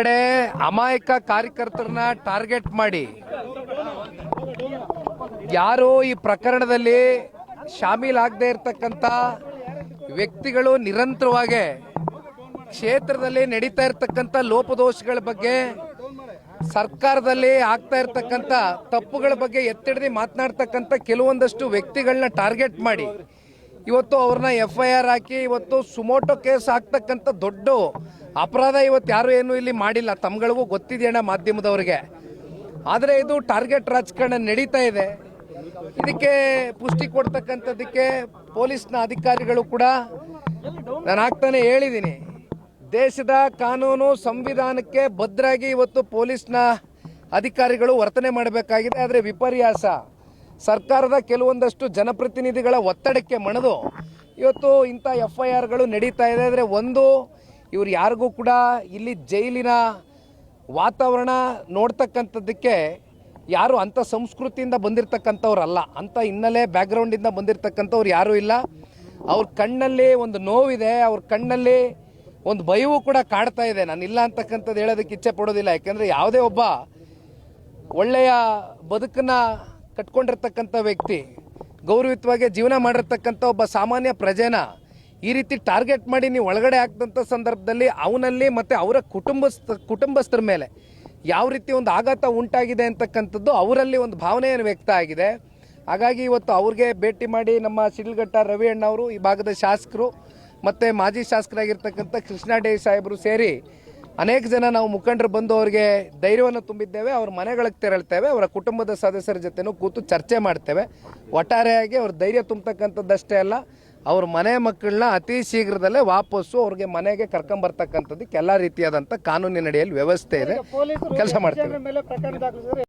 ಕಡೆ ಅಮಾಯಕ ಕಾರ್ಯಕರ್ತರನ್ನ ಟಾರ್ಗೆಟ್ ಮಾಡಿ ಯಾರು ಈ ಪ್ರಕರಣದಲ್ಲಿ ಶಾಮೀಲಾಗದೇ ಇರತಕ್ಕಂತ ವ್ಯಕ್ತಿಗಳು ನಿರಂತರವಾಗಿ ಕ್ಷೇತ್ರದಲ್ಲಿ ನಡೀತಾ ಇರತಕ್ಕಂತ ಲೋಪದೋಷಗಳ ಬಗ್ಗೆ, ಸರ್ಕಾರದಲ್ಲಿ ಆಗ್ತಾ ಇರತಕ್ಕಂತ ತಪ್ಪುಗಳ ಬಗ್ಗೆ ಎತ್ತಿಡಿದು ಮಾತನಾಡ್ತಕ್ಕಂಥ ಕೆಲವೊಂದಷ್ಟು ವ್ಯಕ್ತಿಗಳನ್ನ ಟಾರ್ಗೆಟ್ ಮಾಡಿ ಇವತ್ತು ಅವ್ರನ್ನ FIR ಹಾಕಿ ಇವತ್ತು ಸುಮೋಟೋ ಕೇಸ್ ಹಾಕ್ತಕ್ಕಂಥ ದೊಡ್ಡ ಅಪರಾಧ ಇವತ್ತು ಯಾರು ಏನು ಇಲ್ಲಿ ಮಾಡಿಲ್ಲ. ತಮ್ಗಳಿಗೂ ಗೊತ್ತಿದೆಯಣ್ಣ ಮಾಧ್ಯಮದವರಿಗೆ. ಆದರೆ ಇದು ಟಾರ್ಗೆಟ್ ರಾಜಕಾರಣ ನಡೀತಾ ಇದೆ. ಇದಕ್ಕೆ ಪುಷ್ಟಿ ಕೊಡ್ತಕ್ಕಂಥದ್ದಕ್ಕೆ ಪೊಲೀಸ್ನ ಅಧಿಕಾರಿಗಳು ಕೂಡ ನಾನು ಆಗ್ತಾನೆ ಹೇಳಿದ್ದೀನಿ, ದೇಶದ ಕಾನೂನು ಸಂವಿಧಾನಕ್ಕೆ ಬದ್ಧರಾಗಿ ಇವತ್ತು ಪೊಲೀಸ್ನ ಅಧಿಕಾರಿಗಳು ವರ್ತನೆ ಮಾಡಬೇಕಾಗಿದೆ. ಆದರೆ ವಿಪರ್ಯಾಸ ಸರ್ಕಾರದ ಕೆಲವೊಂದಷ್ಟು ಜನಪ್ರತಿನಿಧಿಗಳ ಒತ್ತಡಕ್ಕೆ ಮಣಿದು ಇವತ್ತು ಇಂಥ FIRಗಳು ನಡೀತಾ ಇದೆ. ಆದರೆ ಒಂದು, ಇವ್ರು ಯಾರಿಗೂ ಕೂಡ ಇಲ್ಲಿ ಜೈಲಿನ ವಾತಾವರಣ ನೋಡ್ತಕ್ಕಂಥದ್ದಕ್ಕೆ ಯಾರು ಅಂಥ ಸಂಸ್ಕೃತಿಯಿಂದ ಬಂದಿರತಕ್ಕಂಥವ್ರಲ್ಲ, ಅಂಥ ಹಿನ್ನೆಲೆ ಬ್ಯಾಕ್ಗ್ರೌಂಡಿಂದ ಬಂದಿರತಕ್ಕಂಥವ್ರು ಯಾರೂ ಇಲ್ಲ. ಅವ್ರ ಕಣ್ಣಲ್ಲಿ ಒಂದು ನೋವಿದೆ, ಅವ್ರ ಕಣ್ಣಲ್ಲಿ ಒಂದು ಭಯವೂ ಕೂಡ ಕಾಡ್ತಾ ಇದೆ. ನಾನು ಇಲ್ಲ ಅಂತಕ್ಕಂಥದ್ದು ಹೇಳೋದಕ್ಕೆ ಇಚ್ಛೆ ಪಡೋದಿಲ್ಲ. ಯಾಕೆಂದರೆ ಯಾವುದೇ ಒಬ್ಬ ಒಳ್ಳೆಯ ಬದುಕನ್ನು ಕಟ್ಕೊಂಡಿರ್ತಕ್ಕಂಥ ವ್ಯಕ್ತಿ, ಗೌರವಯುತವಾಗಿ ಜೀವನ ಮಾಡಿರ್ತಕ್ಕಂಥ ಒಬ್ಬ ಸಾಮಾನ್ಯ ಪ್ರಜೆನ ಈ ರೀತಿ ಟಾರ್ಗೆಟ್ ಮಾಡಿ ನೀವು ಒಳಗಡೆ ಹಾಕಿದಂಥ ಸಂದರ್ಭದಲ್ಲಿ ಅವನಲ್ಲಿ ಮತ್ತು ಅವರ ಕುಟುಂಬಸ್ಥರ ಮೇಲೆ ಯಾವ ರೀತಿ ಒಂದು ಆಘಾತ ಉಂಟಾಗಿದೆ ಅಂತಕ್ಕಂಥದ್ದು ಅವರಲ್ಲಿ ಒಂದು ಭಾವನೆಯನ್ನು ವ್ಯಕ್ತ ಆಗಿದೆ. ಹಾಗಾಗಿ ಇವತ್ತು ಅವ್ರಿಗೆ ಭೇಟಿ ಮಾಡಿ ನಮ್ಮ ಶಿಡ್ಲಘಟ್ಟ ರವಿ ಅಣ್ಣವರು, ಈ ಭಾಗದ ಶಾಸಕರು ಮತ್ತು ಮಾಜಿ ಶಾಸಕರಾಗಿರ್ತಕ್ಕಂಥ ಕೃಷ್ಣ ಡೇ ಸಾಹೇಬರು ಸೇರಿ ಅನೇಕ ಜನ ನಾವು ಮುಖಂಡರು ಬಂದು ಅವರಿಗೆ ಧೈರ್ಯವನ್ನು ತುಂಬಿದ್ದೇವೆ. ಅವ್ರ ಮನೆಗಳಿಗೆ ತೆರಳ್ತೇವೆ, ಅವರ ಕುಟುಂಬದ ಸದಸ್ಯರ ಜೊತೆನೂ ಕೂತು ಚರ್ಚೆ ಮಾಡ್ತೇವೆ. ಒಟ್ಟಾರೆಯಾಗಿ ಅವ್ರ ಧೈರ್ಯ ತುಂಬತಕ್ಕಂಥದ್ದಷ್ಟೇ ಅಲ್ಲ, ಅವ್ರ ಮನೆ ಮಕ್ಕಳನ್ನ ಅತಿ ಶೀಘ್ರದಲ್ಲೇ ವಾಪಸ್ಸು ಅವ್ರಿಗೆ ಮನೆಗೆ ಕರ್ಕೊಂಬರ್ತಕ್ಕಂಥದ್ದಕ್ಕೆ ಎಲ್ಲ ರೀತಿಯಾದಂಥ ಕಾನೂನಿನ ಅಡಿಯಲ್ಲಿ ವ್ಯವಸ್ಥೆ ಇದೆ, ಕೆಲಸ ಮಾಡ್ತೇವೆ.